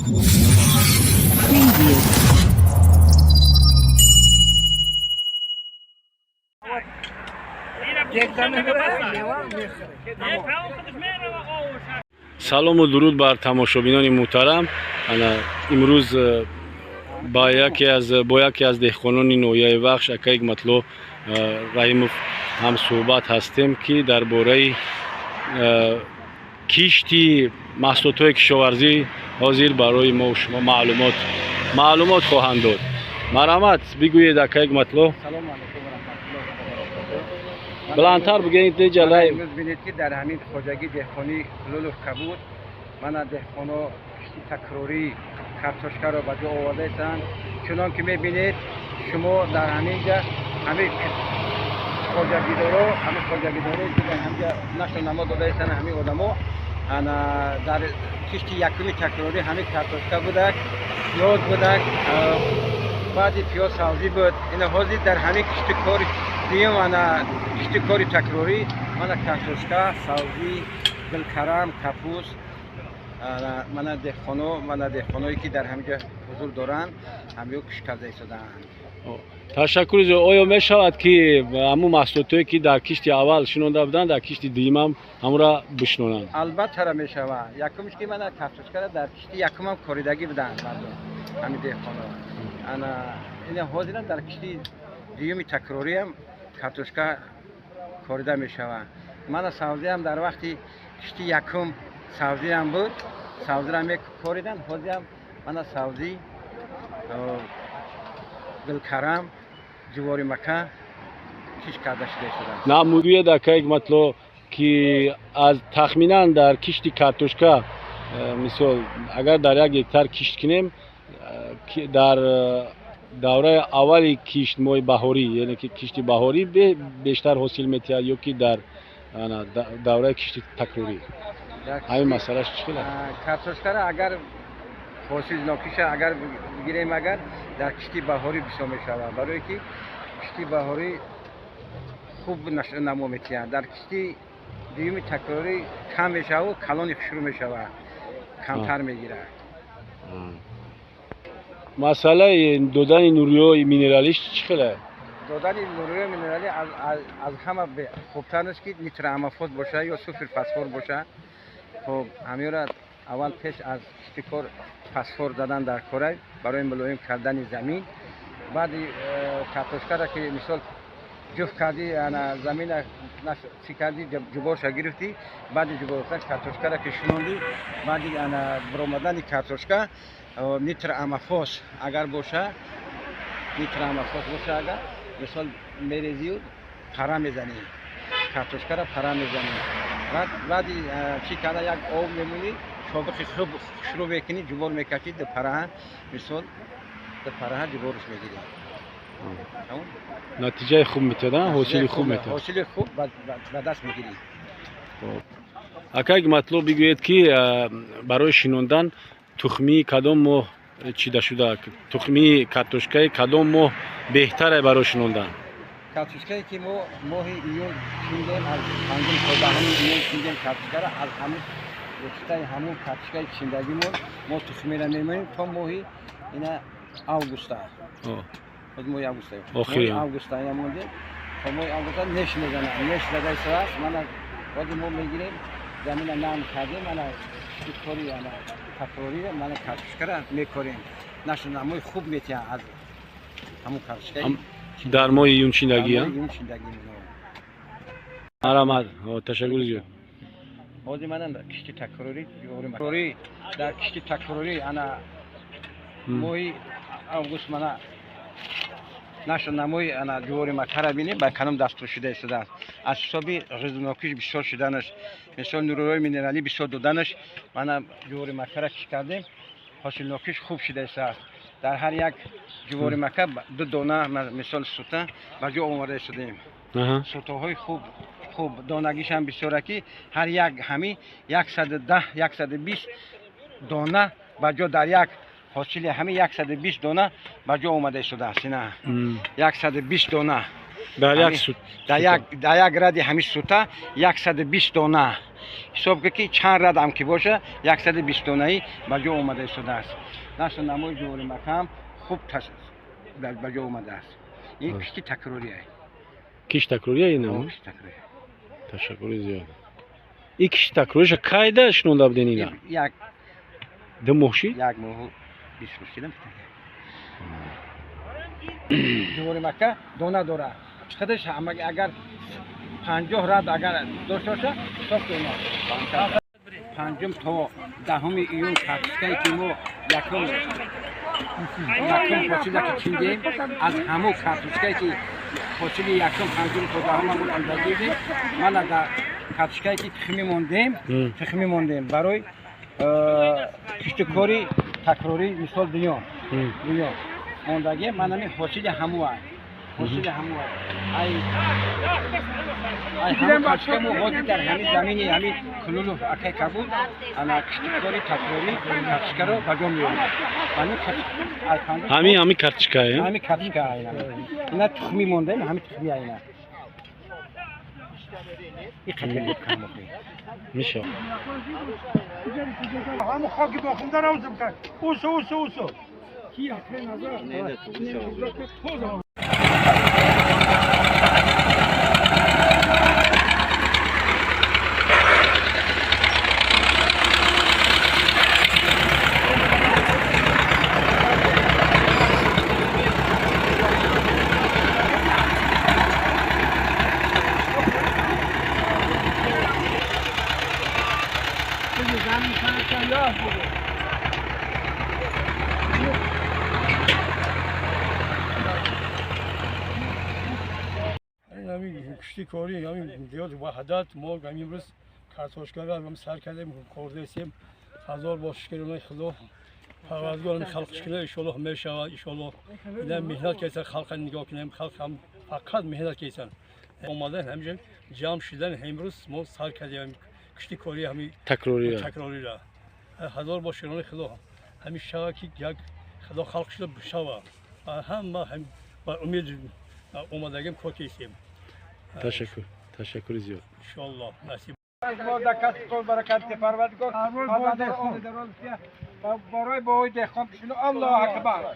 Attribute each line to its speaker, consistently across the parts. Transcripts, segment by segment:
Speaker 1: Preview.
Speaker 2: салому дуруд бар тамошобинони муҳтарам. имрӯз бо яке аз деҳқонони ноҳияи Вахш Ака Игматло Раҳимов ҳам суҳбат ҳастем, ки дар бораи кишти маҳсулотҳои кишоварзӣ ҳозир барои мо шумо маълумот хоҳанд дод. Марҳамат, бигӯед Ака Игматло.
Speaker 3: салому алайкум ва раҳматуллоҳи ва баракатуҳ.
Speaker 2: Биландтар бигӯед ҷалай.
Speaker 3: имрӯз бинед ки дар ҳамин хоҷагӣ деҳқони Лулув Кабуд мана деҳқоно кишти такрорӣ картошкаро ба ҷо овардаанд. чунон ки мебинед шумо дар ҳамин ҷа ҳамин хоҷагидоро ки дар ҳамин ҷа нашро намо додаистанд ҳамин одамо дар кишти якуми такрорӣ ҳамин картошка будак, пиёз будак, баъди пиёз савзӣ буд. ина ҳозир дар ҳамин кишти кори дуюм кишти кори такрорӣ мана картошка, савзӣ, гулкарам, капуст мана деҳқоное ки дар ҳамин ҷа ҳузур доранд ҳамиё кӯшиш карда истодаанд.
Speaker 2: ташаккур. оё мешавад ки ҳамун маҳсулотое ки дар кишти аввал шинонда буданд дар кишти дуюмам ҳамура бишнонанд?
Speaker 3: албатта мешавад. якумш ки мана картошкара дар кишти якумам коридагӣ буданд мардум ҳамин деҳқоно. ина ҳозирам дар кишти дуюми такрориам картошка корида мешавад. мана савзиам дар вақти кишти якум савзиам буд, савзиам мекориданд. ҳозирам мана савзӣ, гулкарам, ҷувори мака киш карда шуда истодааст.
Speaker 2: намудӯяд Ака Игматло ки аз тахминан дар кишти картошка мисол агар дар 1 гектар кишт кинем дар давраи аввали кишт моҳи баҳорӣ, яъне ки кишти баҳорӣ бештар ҳосил метиҳад ё ки дар давраи кишти такрорӣ? ҳамин масъалаш чӣ хел аст?
Speaker 3: картошкара агар ҳосилнокиша агар бигирем агар дар кишти баҳорӣ бисёр мешавад, барое ки кишти баҳорӣ хуб намо метиҳад. дар кишти дуюми такрорӣ кам мешавад, калони шурӯъ мешавад, камтар мегирад.
Speaker 2: масъалаи додани нуриҳои минералиш чӣ хел аст?
Speaker 3: додани нуриҳои минералӣ аз ҳама хубтар аст ки нитроамофос бошад ё суфр фосфор бошад. хоб ҳамиёра аввал пеш аз кишти кор фосфор задан дар кора барои мулоим кардани замин. баъди картошкара ки мисол ҷуфт кардӣ замина чӣ кардӣ ҷуборша гирифтӣ, баъди ҷубордан картошкара ки шунондӣ, баъди баромадани картошка нитроамофос агар боша, агар мисол мерезию пара мезанӣ, картошкара пара мезанӣ. баъди чӣ карда як об мемунӣ, чобиқи хуб шурӯъ мекунӣ, ҷубор мекашӣ ду параҳа, мисол ду параҳа ҷуборш мегирӣ.
Speaker 2: натиҷаи хуб метиҳад, ҳосили хуб метиҳад.
Speaker 3: ҳосили хуб ба даст мегирӣ.
Speaker 2: Ака Игматло бигӯед ки барои шинондан тухмии кадом моҳ чида шуда, тухмии картошкаи кадом моҳ беҳтаре барои шинондан?
Speaker 3: картошкае ки мо моҳи июн чиндем, аз 5 июн чиндем картошкара, аз ҳамун воситаи ҳамун картошкаи чиндагимон мо тухмиро мемонем то моҳи ина августа. моҳи августа монде то моҳи августа неш мезанад. неш зада истодааст. мана бози мо мегирем замина нам кардем, мана кори такрориро мана картошкара мекорем. нашу намои хуб метиҳад аз ҳамун картошкаи
Speaker 2: дар моҳи июн чиндагӣ. марҳамат, ташаккур зиёд.
Speaker 3: ҳозир мана кишти такрорӣ дар кишти такрорӣ моҳи август мана нашу намои ҷувори макара бинем ба каном дастур шуда истодааст. аз ҳисоби ғизонокиш бисёр шуданаш, мисол нуриҳои минералӣ бисёр доданаш, мана ҷувори макара киш кардем, ҳосилнокиш хуб шуда истодааст. дар ҳар як ҷувори мака 2 дона мисол сута ба ҷо оварда истодем. сутаҳои хуб донагишам бисёра ки ҳар як ҳамин 110-120 дона ба ҷо дар як ҳосили ҳамин 120 дона ба ҷо омада истодааст. ина 120 дона дар як ради ҳамин сута 120 дона حساب که چند رد هم که باشه 120 تونه‌ای به جا اومده شده است. نشر نمای جوهری مکم خوب به جا اومده است. این کشتی تکراری است.
Speaker 2: کشتی تکراری است نه؟
Speaker 3: کشتی تکراری.
Speaker 2: تشکر زیاد. این کشتی تکراریش کایده شنونده بودین اینا؟
Speaker 3: یک
Speaker 2: دو ماهی؟
Speaker 3: یک ماه 20 روز کردم. جوهری مکه دونه داره. خودش هم اگر 50 رد اگر داشته باشه حساب کنید. پنجم تا دهم ایون کاتشکایی که ما یکم فاصله که چیندیم از همون کاتشکایی که فاصله یکم پنجم تا دهم همون اندازه دیدیم من در کاتشکایی که تخمی موندیم برای کشتکاری تکراری مثال دیام موندگی من همین فاصله همون حاصل همون ای همون کاتشکا مو خودی در همین زمینی همین کلولو اکی کبود انا کشتکاری تکراری کاتشکا رو بجا میارم
Speaker 2: همین کاتشکا ای؟
Speaker 3: همین کاتشکا اینا تخمی مونده همین تخمی اینا این خیلی کم
Speaker 2: میشه
Speaker 1: همون خاکی باخونده روزم کرد اوسو کی اخیر نظر کشتی کاری همین زیاد وحدت ما امروز کارتوشکا را هم سر کردیم خورده سیم هزار باش کردن خدا پروردگار خلقش کنه ان شاء الله میشه ان شاء الله اینا مهنت کردن خلق نگاه کنیم خلق هم فقط مهنت کردن اومدن همین جمع شدن امروز ما سر کردیم کشتی کاری همین تکراری را هزار باش کردن خدا همین شوا کی یک خدا خلق شده بشوا هم با امید اومدگیم کار کردیم
Speaker 2: تشکر زیاد
Speaker 3: انشالله نصیب ما دکات کل برکت پروردگار برای باوی دهقان بشینو الله اکبر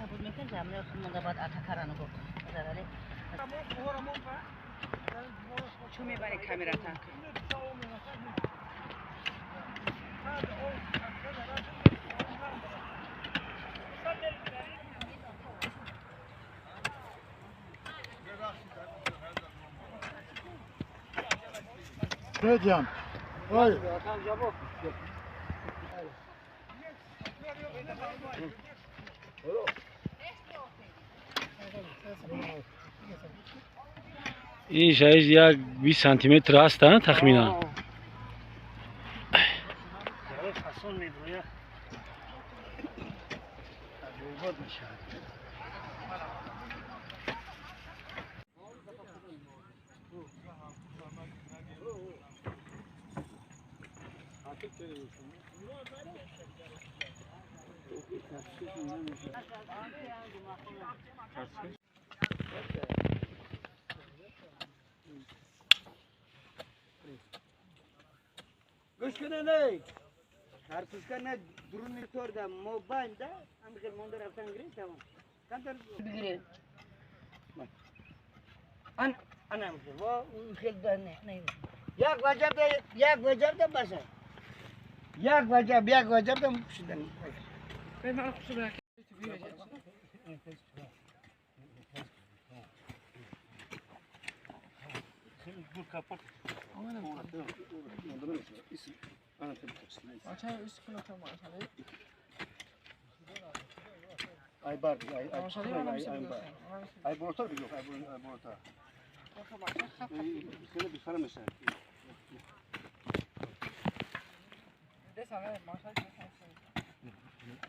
Speaker 4: بود میکنم زمینه خودم باید اتاکارانو بکن. چه میبری کامرا تاک؟
Speaker 1: Hocam. Hayır.
Speaker 2: این شایز یک 20 سانتی متر است تخمینا
Speaker 5: گوش کنه نه کارتوشکا نه درون میتور ده موبایل ده هم بخیر مونده رفتن گری تمام کانتر بگیرین انا میشه و اون خیلی ده نه یک وجب ده بسه یک وجب ده شدن
Speaker 4: من خوشم میاد.
Speaker 1: Ay bar, ay borta biliyor, ay borta. Şöyle bir sana mesela.
Speaker 4: Desene, maşallah. Bakın,